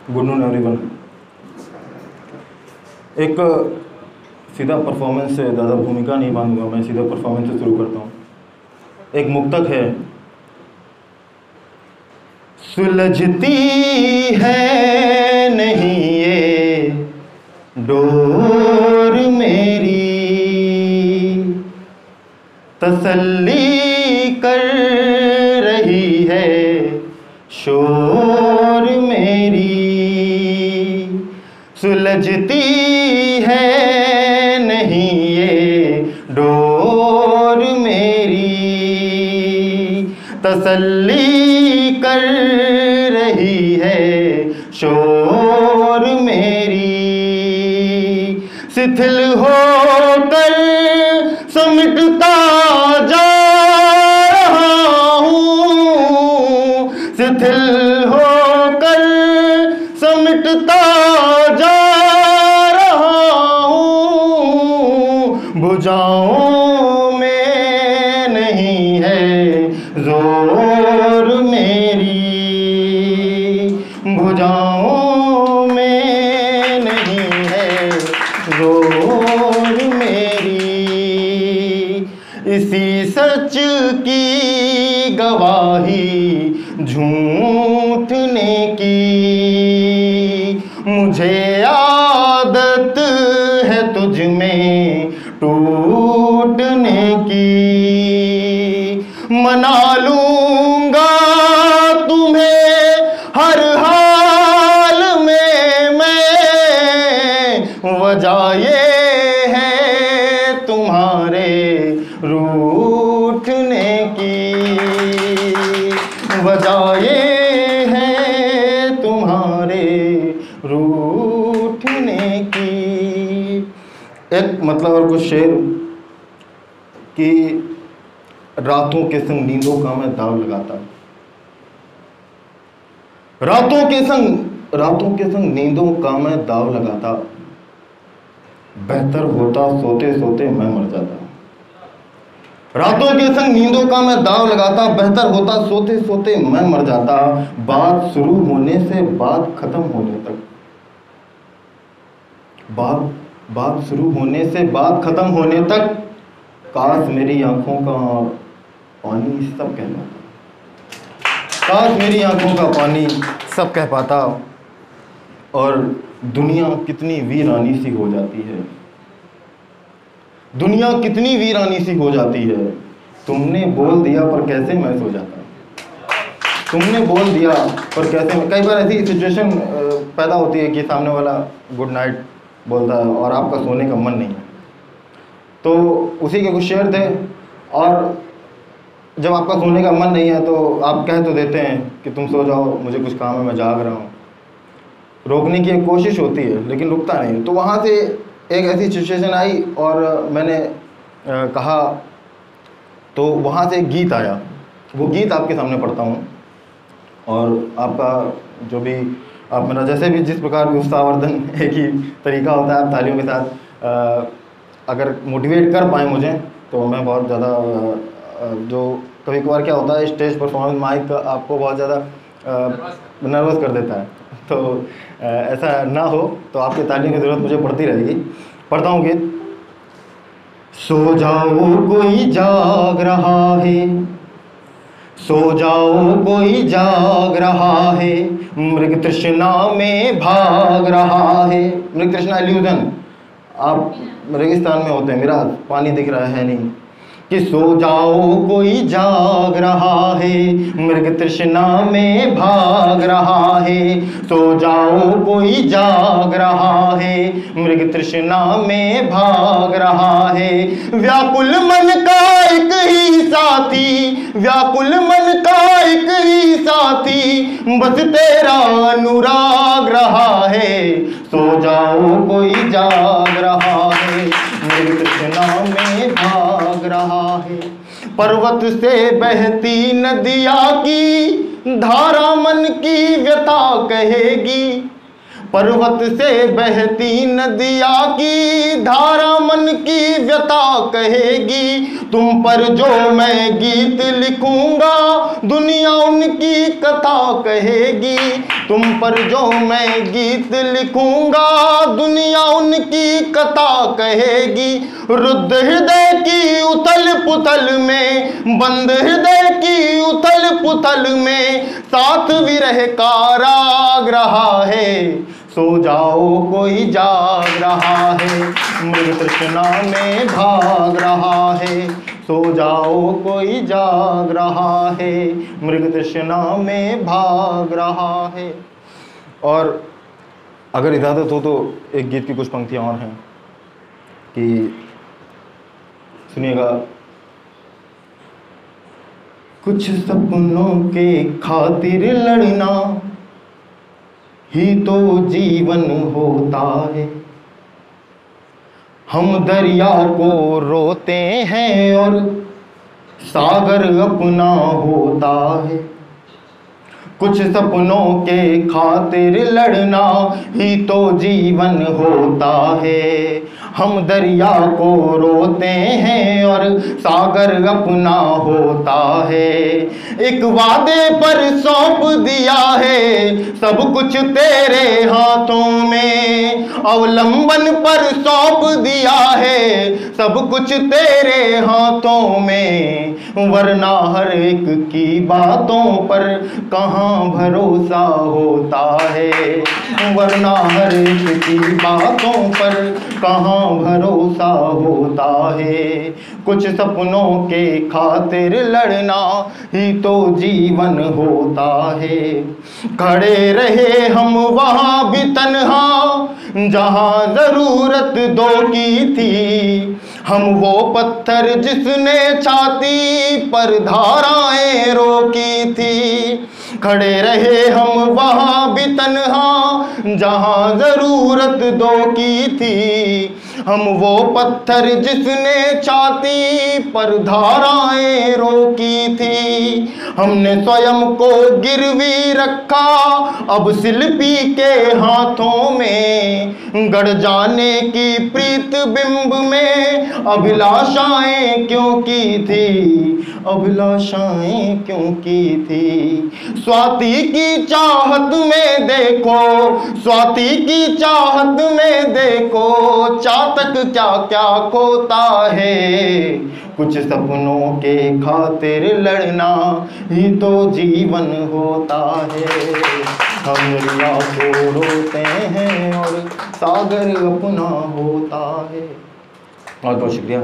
Good noon everyone. एक सीधा performance से ज़्यादा भूमिका नहीं बांधूंगा, मैं सीधा परफॉर्मेंस से शुरू करता हूँ। एक मुक्तक है। सुलझती है नहीं ये डोर मेरी, तसल्ली कर रही है शोर मेरी। सुलझती है नहीं ये डोर मेरी, तसल्ली कर रही है शोर मेरी। शिथिल होकर समिटता जा रहा हूँ, शिथिल होकर समिटता जा रहा हूँ। भुजाओं में नहीं है जोर मेरी, भुजाओं में नहीं है जोर मेरी। इसी सच की गवाही झूठने की, मुझे आदत है तुझ में टूटने की। मना लूंगा तुम्हें हर हाल में मैं, वजह ये है तुम्हारे रूठने की, वजह ये है तुम्हारे रूठने की। एक मतलब और कुछ शेर कि रातों के संग नींदों का मैं दाव लगाता, रातों के संग नींदों का मैं दाव लगाता। बेहतर होता सोते सोते मैं मर जाता। रातों के संग नींदों का मैं दाव लगाता, बेहतर होता सोते सोते मैं मर जाता। बात शुरू होने से बात खत्म होने तक, बात शुरू होने से बात खत्म होने तक, काश मेरी आंखों का पानी सब कह पाता, काश मेरी आंखों का पानी सब कह पाता। और दुनिया कितनी वीरानी सी हो जाती है, दुनिया कितनी वीरानी सी हो जाती है। तुमने बोल दिया पर कैसे मैं सो जाता, तुमने बोल दिया पर कैसे मैं। कई बार ऐसी सिचुएशन पैदा होती है कि सामने वाला गुड नाइट बोलता है और आपका सोने का मन नहीं है। तो उसी के कुछ शेर थे। और जब आपका सोने का मन नहीं है तो आप कह तो देते हैं कि तुम सो जाओ, मुझे कुछ काम है, मैं जाग रहा हूँ। रोकने की एक कोशिश होती है लेकिन रुकता नहीं। तो वहाँ से एक ऐसी सिचुएशन आई और मैंने कहा, तो वहाँ से एक गीत आया। वो गीत आपके सामने पढ़ता हूँ और आपका जो भी आप मेरा जैसे भी जिस प्रकार भी उत्साहवर्धन एक ही तरीका होता है, आप तालियों के साथ अगर मोटिवेट कर पाएँ मुझे तो मैं बहुत ज़्यादा। जो कभी कभार क्या होता है स्टेज परफॉर्मेंस माइक आपको बहुत ज़्यादा नर्वस कर देता है, तो ऐसा ना हो तो आपकी तालियों की ज़रूरत मुझे पड़ती रहेगी। पढ़ता हूँ गीत। सो जाओ कोई जाग रहा है, सो जाओ कोई जाग रहा है, मृग तृष्णा में भाग रहा है। मृग तृष्णा इल्यूजन, आप रेगिस्तान में होते हैं, मेरा पानी दिख रहा है नहीं। कि सो जाओ कोई जाग रहा है, मृग तृष्णा में भाग रहा है। सो जाओ कोई जाग रहा है, मृग तृष्णा में भाग रहा है। व्याकुल मन का एक ही साथी, व्याकुल मन का एक ही साथी, बस तेरा अनुराग रहा है। सो जाओ कोई जाग रहा है, मृग तृष्णा में भाग रहा है। पर्वत से बहती नदिया की धारा मन की व्यथा कहेगी, पर्वत से बहती नदिया की धारा मन की व्यथा कहेगी। तुम पर जो मैं गीत लिखूंगा दुनिया उनकी कथा कहेगी। तुम पर जो मैं गीत लिखूंगा दुनिया उनकी कथा कहेगी। रुद्ध हृदय की उथल पुथल में, बंद हृदय की उथल पुथल में साथ विरह का राग रहा है। सो जाओ कोई जाग रहा है, मृग तृष्णा में भाग रहा है। सो जाओ कोई जाग रहा है, मृग तृष्णा में भाग रहा है। और अगर इजाज़त हो तो एक गीत की कुछ पंक्तियाँ और हैं कि सुनिएगा। कुछ सपनों के खातिर लड़ना ही तो जीवन होता है। हम दरिया को रोते हैं और सागर अपना होता है। कुछ सपनों के खातिर लड़ना ही तो जीवन होता है। हम दरिया को रोते हैं और सागर अपना होता है। एक वादे पर सौंप दिया है सब कुछ तेरे हाथों में, अवलंबन पर सौंप दिया है सब कुछ तेरे हाथों में। वरना हर एक की बातों पर कहाँ भरोसा होता है। वरना हर एक की बातों पर कहाँ भरोसा होता है। कुछ सपनों के खातिर लड़ना ही तो जीवन होता है। खड़े रहे हम वहाँ भी तन्हा जहाँ जरूरत दो की थी। हम वो पत्थर जिसने छाती पर धाराएं रोकी थी। खड़े रहे हम वहाँ भी तन्हा जहाँ जरूरत दो की थी। हम वो पत्थर जिसने छाती पर धाराएं रोकी थी। हमने स्वयं को गिरवी रखा अब शिल्पी के हाथों में। गड़ जाने की प्रीत बिंब में अभिलाषाएं क्यों की थी, अभिलाषाएं क्यों की थी। स्वाति की चाहत में देखो, स्वाति की चाहत में देखो चातक क्या क्या खोता है। कुछ सपनों के खातिर लड़ना ही तो जीवन होता है। हम दरिया को रोते हैं और सागर अपना होता है। बहुत बहुत शुक्रिया।